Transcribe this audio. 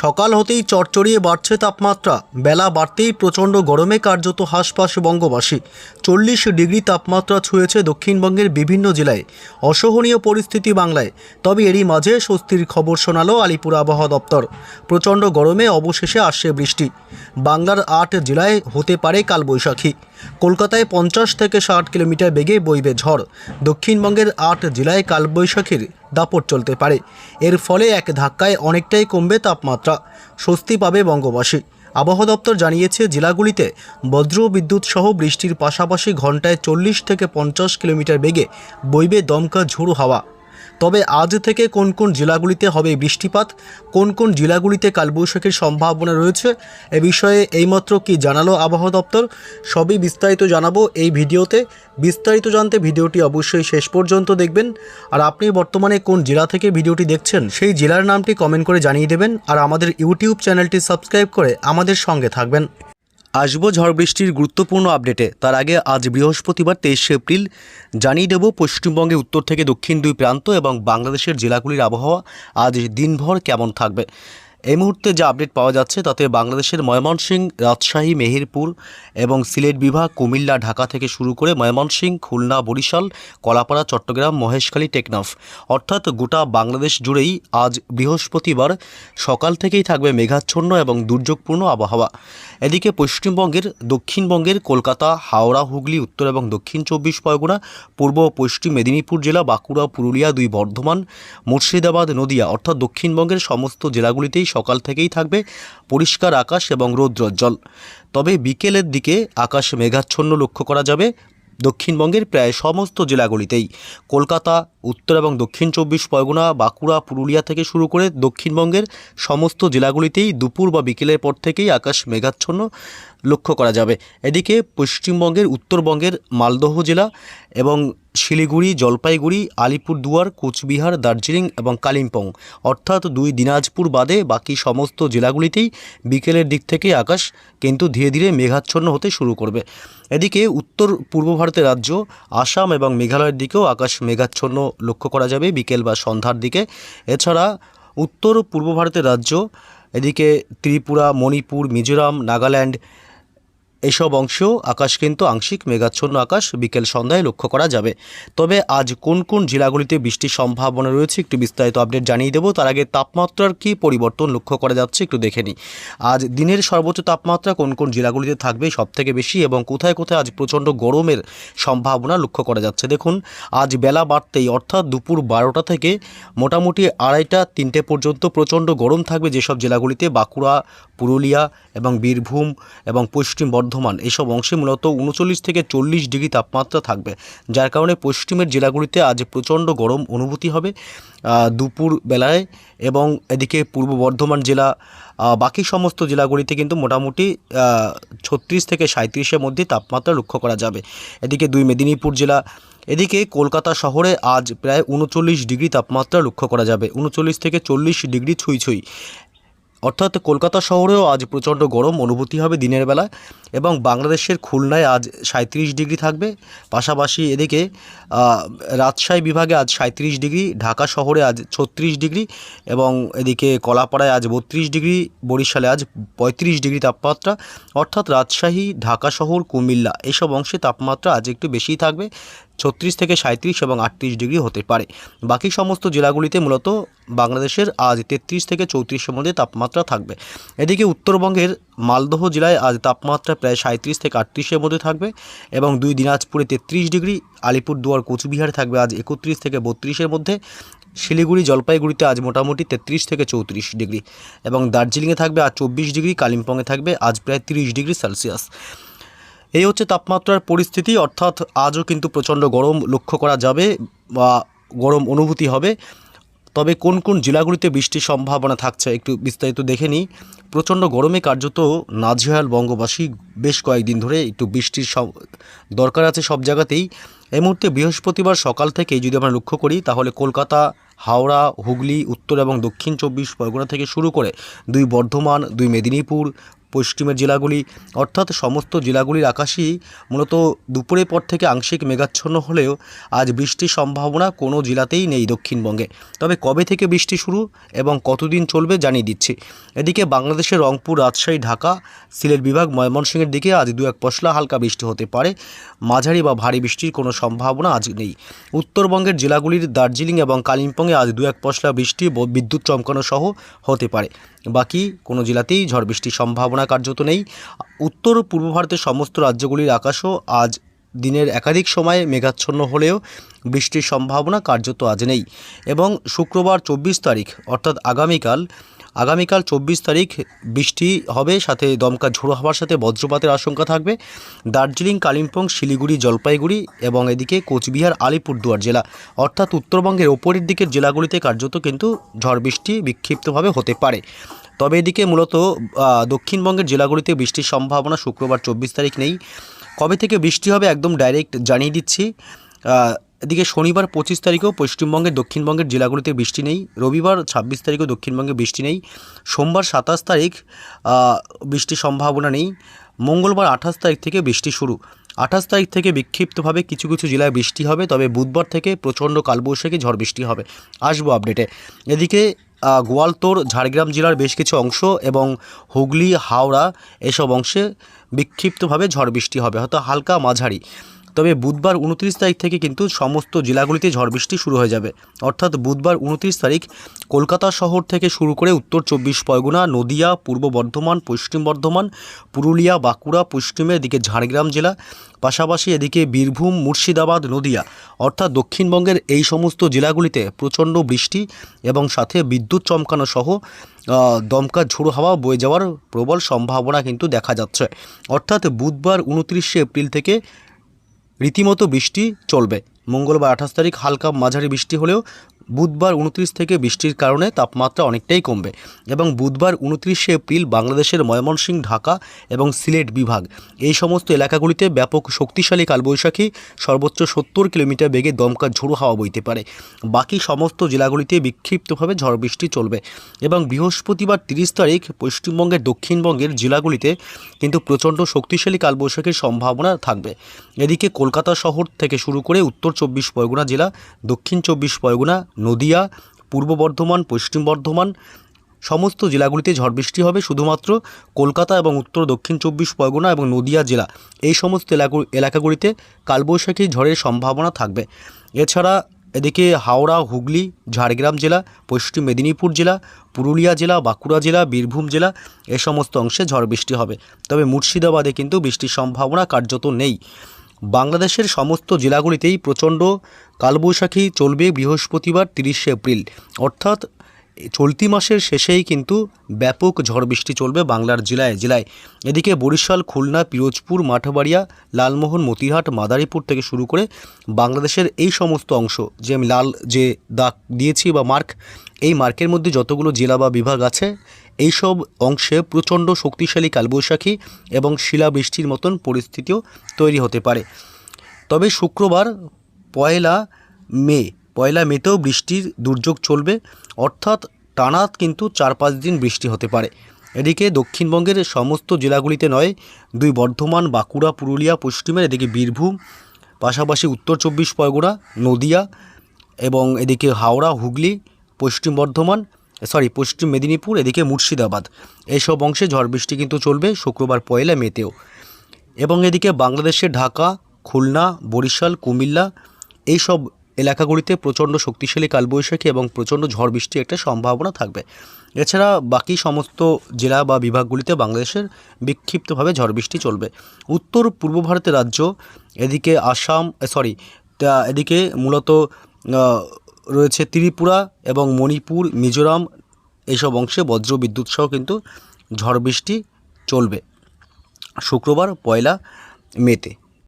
সকাল হতেই চড়চড়িয়ে বাড়ছে তাপমাত্রা। বেলা বাড়তেই প্রচণ্ড গরমে কার্যত হাঁসফাঁস বঙ্গবাসী। 40 ডিগ্রি তাপমাত্রা ছুঁয়েছে দক্ষিণবঙ্গের বিভিন্ন জেলায়। অসহনীয় পরিস্থিতি বাংলায়। তবে এরই মাঝে স্বস্তির খবর শোনালো আলিপুর আবহাওয়া দপ্তর। প্রচণ্ড গরমে অবশেষে আসছে বৃষ্টি। বাংলার 8 জেলায় হতে পারে কালবৈশাখী। কলকাতায় 50 থেকে 60 কিলোমিটার বেগে বইবে ঝড়। দক্ষিণবঙ্গের 8 জেলায় কালবৈশাখীর দাপট চলতে পারে। এর ফলে এক ধাক্কায় অনেকটাই কমবে তাপমাত্রা। স্বস্তি পাবে বঙ্গবাসী। আবহাওয়া দপ্তর জানিয়েছে, জেলাগুলিতে বজ্র বিদ্যুৎ সহ বৃষ্টির পাশাপাশি ঘন্টায় 40 থেকে 50 কিলোমিটার বেগে বইবে দমকা ঝোড়ো হাওয়া। তবে আজ থেকে কোন কোন জেলাগুলিতে হবে বৃষ্টিপাত, কোন কোন জেলাগুলিতে কালবৈশাখীর সম্ভাবনা রয়েছে, এ বিষয়ে এইমাত্র কি জানালো আবহাওয়া দপ্তর, সবই বিস্তারিত জানাবো এই ভিডিওতে। বিস্তারিত জানতে ভিডিওটি অবশ্যই শেষ পর্যন্ত দেখবেন। আর আপনি বর্তমানে কোন জেলা থেকে ভিডিওটি দেখছেন সেই জেলার নামটি কমেন্ট করে জানিয়ে দেবেন। আর আমাদের ইউটিউব চ্যানেলটি সাবস্ক্রাইব করে আমাদের সঙ্গে থাকবেন। আসবো ঝড় বৃষ্টির গুরুত্বপূর্ণ আপডেটে। তার আগে আজ বৃহস্পতিবার 23 এপ্রিল জানিয়ে দেব পশ্চিমবঙ্গে উত্তর থেকে দক্ষিণ দুই প্রান্ত এবং বাংলাদেশের জেলাগুলির আবহাওয়া আজ দিনভর কেমন থাকবে। এই মুহূর্তে যে আপডেট পাওয়া যাচ্ছে তাতে বাংলাদেশের ময়মনসিংহ, রাজশাহী, মেহেরপুর এবং সিলেট বিভাগ, কুমিল্লা, ঢাকা থেকে শুরু করে ময়মনসিংহ, খুলনা, বরিশাল, কলাপাড়া, চট্টগ্রাম, মহেশখালী, টেকনাফ অর্থাৎ গোটা বাংলাদেশ জুড়েই আজ বৃহস্পতিবার সকাল থেকেই থাকবে মেঘাচ্ছন্ন এবং দুর্যোগপূর্ণ আবহাওয়া। এদিকে পশ্চিমবঙ্গের দক্ষিণবঙ্গের কলকাতা, হাওড়া, হুগলি, উত্তর এবং দক্ষিণ 24 পরগনা, পূর্ব ও পশ্চিম মেদিনীপুর জেলা, বাঁকুড়া, পুরুলিয়া, দুই বর্ধমান, মুর্শিদাবাদ, নদিয়া অর্থাৎ দক্ষিণবঙ্গের সমস্ত জেলাগুলিতেই সকাল থেকেই থাকবে পরিষ্কার আকাশ এবং রৌদ্রোজ্জ্বল। তবে বিকেলের দিকে আকাশ মেঘাচ্ছন্ন লক্ষ্য করা যাবে দক্ষিণবঙ্গের প্রায় সমস্ত জেলাগুলিতেই। কলকাতা, উত্তর এবং দক্ষিণ 24 পরগনা, বাঁকুড়া, পুরুলিয়া থেকে শুরু করে দক্ষিণবঙ্গের সমস্ত জেলাগুলিতেই দুপুর বা বিকেলের পর থেকেই আকাশ মেঘাচ্ছন্ন লক্ষ্য করা যাবে। এদিকে পশ্চিমবঙ্গের উত্তরবঙ্গের মালদহ জেলা এবং শিলিগুড়ি, জলপাইগুড়ি, আলিপুরদুয়ার, কোচবিহার, দার্জিলিং এবং কালিম্পং অর্থাৎ দুই দিনাজপুর বাদে বাকি সমস্ত জেলাগুলিতেই বিকেলের দিক থেকে আকাশ কিন্তু ধীরে ধীরে মেঘাচ্ছন্ন হতে শুরু করবে। এদিকে উত্তর পূর্ব ভারতের রাজ্য আসাম এবং মেঘালয়ের দিকেও আকাশ মেঘাচ্ছন্ন লক্ষ্য করা যাবে বিকেল বা সন্ধ্যার দিকে। এছাড়া উত্তর পূর্ব ভারতের রাজ্য এদিকে ত্রিপুরা, মণিপুর, মিজোরাম, নাগাল্যান্ড এসব অংশেও আকাশ কিন্তু আংশিক মেঘাচ্ছন্ন আকাশ বিকেল সন্ধ্যায় লক্ষ্য করা যাবে। তবে আজ কোন কোন জেলাগুলিতে বৃষ্টির সম্ভাবনা রয়েছে একটু বিস্তারিত আপডেট জানিয়ে দেবো। তার আগে তাপমাত্রার কী পরিবর্তন লক্ষ্য করা যাচ্ছে একটু দেখে নিই। আজ দিনের সর্বোচ্চ তাপমাত্রা কোন কোন জেলাগুলিতে থাকবে সবথেকে বেশি এবং কোথায় কোথায় আজ প্রচণ্ড গরমের সম্ভাবনা লক্ষ্য করা যাচ্ছে। দেখুন, আজ বেলা বাড়তেই অর্থাৎ দুপুর 12টা থেকে মোটামুটি 2:30, 3টে পর্যন্ত প্রচণ্ড গরম থাকবে যেসব জেলাগুলিতে বাঁকুড়া, পুরুলিয়া এবং বীরভূম এবং পশ্চিম বর্ধমান এসব অংশে মূলত 39 থেকে 40 ডিগ্রি তাপমাত্রা থাকবে, যার কারণে পশ্চিমের জেলাগুলিতে আজ প্রচণ্ড গরম অনুভূতি হবে দুপুর বেলায়। এবং এদিকে পূর্ব বর্ধমান জেলা, বাকি সমস্ত জেলাগুলিতে কিন্তু মোটামুটি 36 থেকে 37-এর মধ্যে তাপমাত্রা লক্ষ্য করা যাবে। এদিকে দুই মেদিনীপুর জেলা, এদিকে কলকাতা শহরে আজ প্রায় 39 ডিগ্রি তাপমাত্রা লক্ষ্য করা যাবে, 39 থেকে 40 ডিগ্রি ছুঁই ছুঁই। অর্থাৎ কলকাতা শহরেও আজ প্রচণ্ড গরম অনুভূতি হবে দিনের বেলা। এবং বাংলাদেশের খুলনায় আজ 37 ডিগ্রি থাকবে। পাশাপাশি এদিকে রাজশাহী বিভাগে আজ 37 ডিগ্রি, ঢাকা শহরে আজ 36 ডিগ্রি এবং এদিকে কলাপাড়ায় আজ 32 ডিগ্রি, বরিশালে আজ 35 ডিগ্রি তাপমাত্রা। অর্থাৎ রাজশাহী, ঢাকা শহর, কুমিল্লা এসব অংশে তাপমাত্রা আজ একটু বেশিই থাকবে, 36 থেকে 37 এবং 38 ডিগ্রি হতে পারে। বাকি সমস্ত জেলাগুলিতে মূলত বাংলাদেশের আজ 33 থেকে 34-এর মধ্যে তাপমাত্রা থাকবে। এদিকে উত্তরবঙ্গের মালদহ জেলায় আজ তাপমাত্রা প্রায় 37 থেকে 38-এর মধ্যে থাকবে এবং দুই দিনাজপুরে 33 ডিগ্রি, আলিপুরদুয়ার, কোচবিহারে থাকবে আজ 31 থেকে 32-এর মধ্যে, শিলিগুড়ি, জলপাইগুড়িতে আজ মোটামুটি 33 থেকে 34 ডিগ্রি এবং দার্জিলিংয়ে থাকবে আজ 24 ডিগ্রি, কালিম্পংয়ে থাকবে আজ প্রায় 30 ডিগ্রি সেলসিয়াস। এই হচ্ছে তাপমাত্রার পরিস্থিতি। অর্থাৎ আজও কিন্তু প্রচণ্ড গরম লক্ষ্য করা যাবে বা গরম অনুভূতি হবে। তবে কোন কোন জেলাগুলিতে বৃষ্টির সম্ভাবনা থাকছে একটু বিস্তারিত দেখে নিই। প্রচণ্ড গরমে কার্যত নাজেহাল বঙ্গবাসী। বেশ কয়েকদিন ধরে একটু বৃষ্টির দরকার আছে সব জায়গাতেই। এই মুহূর্তে বৃহস্পতিবার সকাল থেকেই যদি আমরা লক্ষ্য করি তাহলে কলকাতা, হাওড়া, হুগলি, উত্তর এবং দক্ষিণ 24 পরগনা থেকে শুরু করে দুই বর্ধমান, দুই মেদিনীপুর, পশ্চিমের জেলাগুলি অর্থাৎ সমস্ত জেলাগুলির আকাশই মূলত দুপুরের পর থেকে আংশিক মেঘাচ্ছন্ন হলেও আজ বৃষ্টির সম্ভাবনা কোনো জেলাতেই নেই দক্ষিণবঙ্গে। তবে কবে থেকে বৃষ্টি শুরু এবং কতদিন চলবে জানিয়ে দিচ্ছি। এদিকে বাংলাদেশের রংপুর, রাজশাহী, ঢাকা, সিলেট বিভাগ, ময়মনসিংহের দিকে আজ 2-1 পশলা হালকা বৃষ্টি হতে পারে। মাঝারি বা ভারী বৃষ্টির কোনো সম্ভাবনা আজ নেই। উত্তরবঙ্গের জেলাগুলির দার্জিলিং এবং কালিম্পংয়ে আজ 2-1 পশলা বৃষ্টি, বিদ্যুৎ চমকানো সহ হতে পারে। বাকি কোনো জেলাতেই ঝড় বৃষ্টির সম্ভাবনা কার্যত নেই। উত্তর পূর্ব ভারতের সমস্ত রাজ্যগুলির আকাশও আজ দিনের একাধিক সময়ে মেঘাচ্ছন্ন হলেও বৃষ্টির সম্ভাবনা কার্যত আজ নেই। এবং শুক্রবার 24 তারিখ অর্থাৎ আগামীকাল 24 তারিখ বৃষ্টি হবে, সাথে দমকা ঝোড়ো হাওয়ার সাথে বজ্রপাতের আশঙ্কা থাকবে। দার্জিলিং, কালিম্পং, শিলিগুড়ি, জলপাইগুড়ি এবং এদিকে কোচবিহার, আলিপুরদুয়ার জেলা অর্থাৎ উত্তরবঙ্গের ওপরের দিকের জেলাগুলিতে কার্যত কিন্তু ঝড় বৃষ্টি বিক্ষিপ্তভাবে হতে পারে। তবে এদিকে মূলত দক্ষিণবঙ্গের জেলাগুলিতে বৃষ্টির সম্ভাবনা শুক্রবার 24 তারিখ নেই। কবে থেকে বৃষ্টি হবে একদম ডাইরেক্ট জানিয়ে দিচ্ছি। এদিকে শনিবার 25 তারিখেও পশ্চিমবঙ্গের দক্ষিণবঙ্গের জেলাগুলিতে বৃষ্টি নেই। রবিবার 26 তারিখেও দক্ষিণবঙ্গে বৃষ্টি নেই। সোমবার 27 তারিখ বৃষ্টির সম্ভাবনা নেই। মঙ্গলবার 28 তারিখ থেকে বৃষ্টি শুরু। 28 তারিখ থেকে বিক্ষিপ্তভাবে কিছু কিছু জেলায় বৃষ্টি হবে, তবে বুধবার থেকে প্রচণ্ড কালবৈশাখী ঝড় বৃষ্টি হবে। আসবো আপডেটে। এদিকে গোয়ালতোড়, ঝাড়গ্রাম জেলার বেশ কিছু অংশ এবং হুগলি, হাওড়া এসব অংশে বিক্ষিপ্তভাবে ঝড় বৃষ্টি হবে, হয়তো হালকা মাঝারি। তবে বুধবার 29 তারিখ থেকে কিন্তু সমস্ত জেলাগুলিতে ঝড় বৃষ্টি শুরু হয়ে যাবে। অর্থাৎ বুধবার 29 তারিখ কলকাতা শহর থেকে শুরু করে উত্তর 24 পরগনা, নদিয়া, পূর্ব বর্ধমান, পশ্চিম বর্ধমান, পুরুলিয়া, বাঁকুড়া, পশ্চিমের দিকে ঝাড়গ্রাম জেলা, পাশাপাশি এদিকে বীরভূম, মুর্শিদাবাদ, নদিয়া অর্থাৎ দক্ষিণবঙ্গের এই সমস্ত জেলাগুলিতে প্রচণ্ড বৃষ্টি এবং সাথে বিদ্যুৎ চমকানো সহ দমকা ঝোড়ো হাওয়া বয়ে যাওয়ার প্রবল সম্ভাবনা কিন্তু দেখা যাচ্ছে। অর্থাৎ বুধবার 29শে এপ্রিল থেকে রীতিমতো বৃষ্টি চলবে। মঙ্গলবার 28 তারিখ হালকা মাঝারি বৃষ্টি হলেও বুধবার 29 থেকে বৃষ্টির কারণে তাপমাত্রা অনেকটাই কমবে। এবং বুধবার 29শে এপ্রিল বাংলাদেশের ময়মনসিংহ, ঢাকা এবং সিলেট বিভাগ এই সমস্ত এলাকাগুলিতে ব্যাপক শক্তিশালী কালবৈশাখী সর্বোচ্চ 70 কিলোমিটার বেগে দমকা ঝোড়ো হাওয়া বইতে পারে। বাকি সমস্ত জেলাগুলিতে বিক্ষিপ্তভাবে ঝড় বৃষ্টি চলবে। এবং বৃহস্পতিবার 30 তারিখ পশ্চিমবঙ্গের দক্ষিণবঙ্গের জেলাগুলিতে কিন্তু প্রচণ্ড শক্তিশালী কালবৈশাখীর সম্ভাবনা থাকবে। এদিকে কলকাতা শহর থেকে শুরু করে উত্তর 24 পরগনা জেলা, দক্ষিণ 24 পরগনা, নদিয়া, পূর্ব বর্ধমান, পশ্চিম বর্ধমান সমস্ত জেলাগুলিতে ঝড় বৃষ্টি হবে। শুধুমাত্র কলকাতা এবং উত্তর দক্ষিণ 24 পরগনা এবং নদিয়া জেলা এই সমস্ত এলাকাগুলিতে কালবৈশাখী ঝড়ের সম্ভাবনা থাকবে। এছাড়া এদিকে হাওড়া, হুগলি, ঝাড়গ্রাম জেলা, পশ্চিম মেদিনীপুর জেলা, পুরুলিয়া জেলা, বাঁকুড়া জেলা, বীরভূম জেলা এ সমস্ত অংশে ঝড় বৃষ্টি হবে। তবে মুর্শিদাবাদে কিন্তু বৃষ্টির সম্ভাবনা কার্যত নেই। বাংলাদেশের সমস্ত জেলাগুলিতেই প্রচণ্ড কালবৈশাখী চলবে বৃহস্পতিবার 30শে এপ্রিল অর্থাৎ চলতি মাসের শেষেই কিন্তু ব্যাপক ঝড় বৃষ্টি চলবে বাংলার জেলায় জেলায়। এদিকে বরিশাল, খুলনা, পিরোজপুর, মাঠবাড়িয়া, লালমোহন, মতিরহাট, মাদারীপুর থেকে শুরু করে বাংলাদেশের এই সমস্ত অংশ যে আমি লাল যে দাগ দিয়েছি বা মার্ক, এই মার্কের মধ্যে যতগুলো জেলা বা বিভাগ আছে এই সব অংশে প্রচণ্ড শক্তিশালী কালবৈশাখী এবং শিলাবৃষ্টির মতন পরিস্থিতিও তৈরি হতে পারে। তবে শুক্রবার পয়লা মেতেও বৃষ্টির দুর্যোগ চলবে, অর্থাৎ টানা কিন্তু 4-5 দিন বৃষ্টি হতে পারে। এদিকে দক্ষিণবঙ্গের সমস্ত জেলাগুলিতে নয়, বর্ধমান, বাঁকুড়া, পুরুলিয়া, পশ্চিমের এদিকে বীরভূম, পাশাপাশি উত্তর 24 পরগনা, নদিয়া এবং এদিকে হাওড়া, হুগলি, পশ্চিম মেদিনীপুর, এদিকে মুর্শিদাবাদ এইসব অংশে ঝড় বৃষ্টি কিন্তু চলবে শুক্রবার পয়লা মেতেও। এবং এদিকে বাংলাদেশের ঢাকা, খুলনা, বরিশাল, কুমিল্লা এইসব এলাকাগুলিতে প্রচণ্ড শক্তিশালী কালবৈশাখী এবং প্রচণ্ড ঝড় বৃষ্টির একটা সম্ভাবনা থাকবে। এছাড়া বাকি সমস্ত জেলা বা বিভাগগুলিতে বাংলাদেশের বিক্ষিপ্তভাবে ঝড় বৃষ্টি চলবে। উত্তর পূর্ব ভারতের রাজ্য এদিকে এদিকে মূলত রয়েছে ত্রিপুরা এবং মণিপুর, মিজোরাম এইসব অংশে বজ্র বিদ্যুৎ সহ কিন্তু ঝড় বৃষ্টি চলবে শুক্রবার পয়লা মেতে।